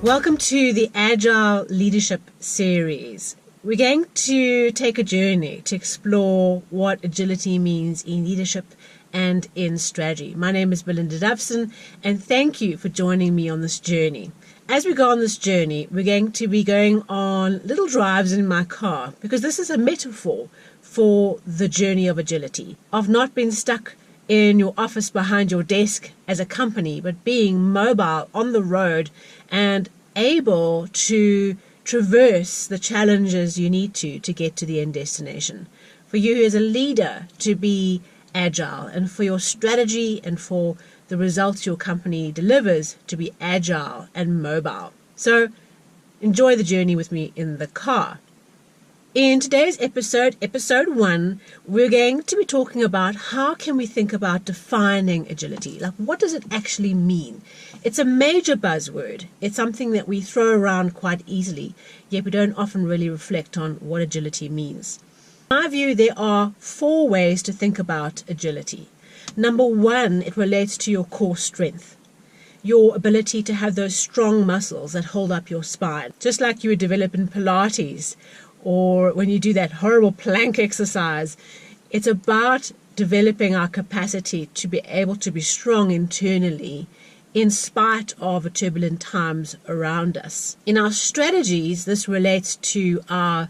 Welcome to the Agile Leadership Series. We're going to take a journey to explore what agility means in leadership and in strategy. My name is Belinda Doveston, and thank you for joining me on this journey. As we go on this journey, we're going to be going on little drives in my car, because this is a metaphor for the journey of agility, of not being stuck in your office behind your desk as a company, but being mobile on the road and able to traverse the challenges you need to get to the end destination. For you as a leader to be agile, and for your strategy and for the results your company delivers to be agile and mobile. So enjoy the journey with me in the car. In today's episode 1, we're going to be talking about how can we think about defining agility. Like, what does it actually mean? It's a major buzzword. It's something that we throw around quite easily, yet we don't often really reflect on what agility means. In my view, there are 4 ways to think about agility. Number 1, it relates to your core strength. Your ability to have those strong muscles that hold up your spine, just like you would develop in Pilates, or when you do that horrible plank exercise. It's about developing our capacity to be able to be strong internally in spite of the turbulent times around us. In our strategies, this relates to our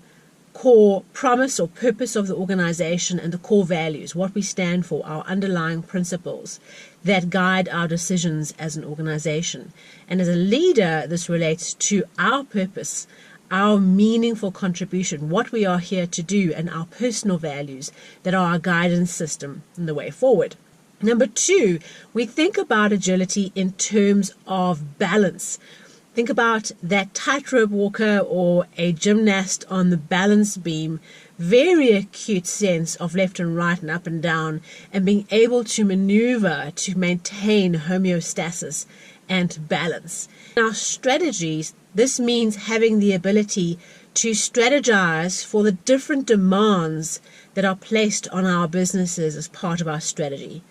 core promise or purpose of the organization and the core values, what we stand for, our underlying principles that guide our decisions as an organization. And as a leader, this relates to our purpose, our meaningful contribution, what we are here to do, and our personal values that are our guidance system in the way forward. Number 2, we think about agility in terms of balance. Think about that tightrope walker or a gymnast on the balance beam, very acute sense of left and right and up and down, and being able to maneuver to maintain homeostasis and balance. In our strategies, this means having the ability to strategize for the different demands that are placed on our businesses as part of our strategy.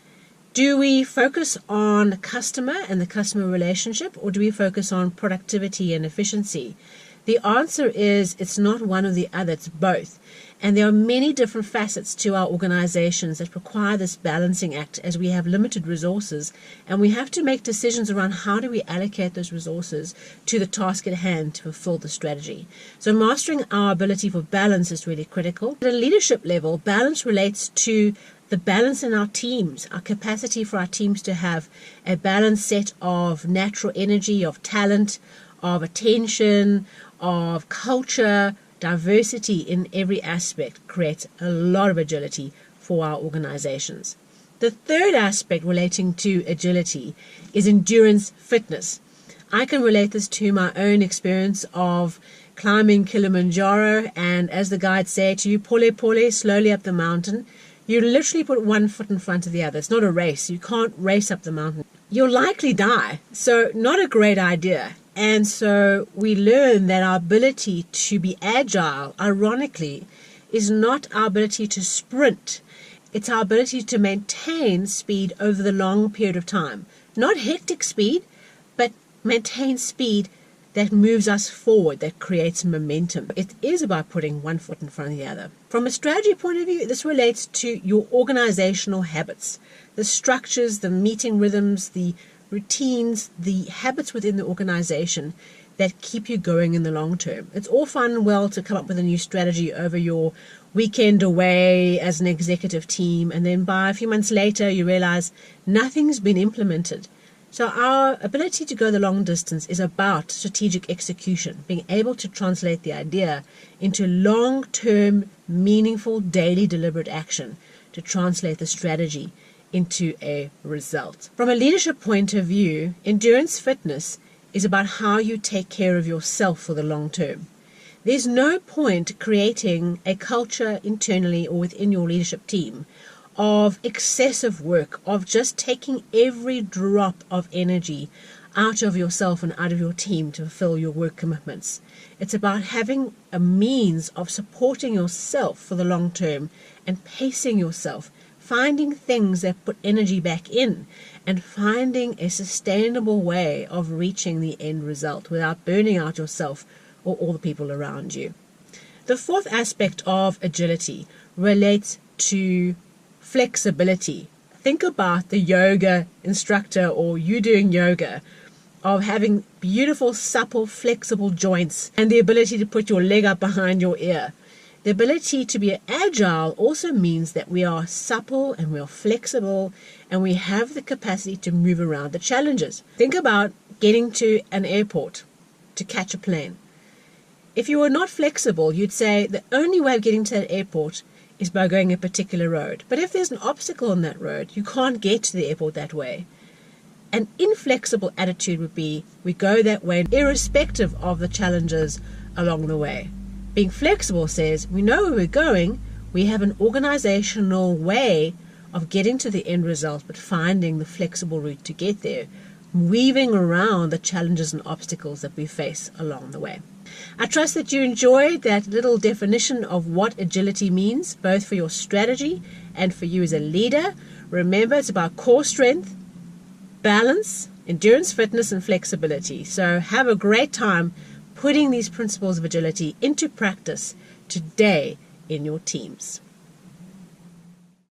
Do we focus on the customer and the customer relationship, or do we focus on productivity and efficiency? The answer is it's not one or the other, it's both. And there are many different facets to our organizations that require this balancing act, as we have limited resources, and we have to make decisions around how do we allocate those resources to the task at hand to fulfill the strategy. So mastering our ability for balance is really critical. At a leadership level, balance relates to the balance in our teams, our capacity for our teams to have a balanced set of natural energy, of talent, of attention, of culture. Diversity in every aspect creates a lot of agility for our organizations. The third aspect relating to agility is endurance fitness. I can relate this to my own experience of climbing Kilimanjaro, and as the guides say to you, pole pole, slowly up the mountain. You literally put one foot in front of the other. It's not a race. You can't race up the mountain. You'll likely die. So not a great idea. And so we learn that our ability to be agile, ironically, is not our ability to sprint. It's our ability to maintain speed over the long period of time. Not hectic speed, but maintain speed that moves us forward, that creates momentum. It is about putting one foot in front of the other. From a strategy point of view, this relates to your organizational habits, the structures, the meeting rhythms, the routines, the habits within the organization that keep you going in the long term. It's all fun and well to come up with a new strategy over your weekend away as an executive team, and then by a few months later you realize nothing's been implemented. So our ability to go the long distance is about strategic execution, being able to translate the idea into long-term, meaningful, daily deliberate action to translate the strategy into a result. From a leadership point of view, endurance fitness is about how you take care of yourself for the long term. There's no point creating a culture internally or within your leadership team of excessive work, of just taking every drop of energy out of yourself and out of your team to fulfill your work commitments. It's about having a means of supporting yourself for the long term and pacing yourself, finding things that put energy back in, and finding a sustainable way of reaching the end result without burning out yourself or all the people around you. The fourth aspect of agility relates to flexibility. Think about the yoga instructor or you doing yoga, of having beautiful, supple, flexible joints and the ability to put your leg up behind your ear. The ability to be agile also means that we are supple and we are flexible and we have the capacity to move around the challenges. Think about getting to an airport to catch a plane. If you were not flexible, you'd say the only way of getting to that airport is by going a particular road. But if there's an obstacle on that road, you can't get to the airport that way. An inflexible attitude would be, we go that way irrespective of the challenges along the way. Being flexible says, we know where we're going, we have an organizational way of getting to the end result, but finding the flexible route to get there, weaving around the challenges and obstacles that we face along the way. I trust that you enjoyed that little definition of what agility means, both for your strategy and for you as a leader. Remember, it's about core strength, balance, endurance, fitness, and flexibility. So have a great time putting these principles of agility into practice today in your teams.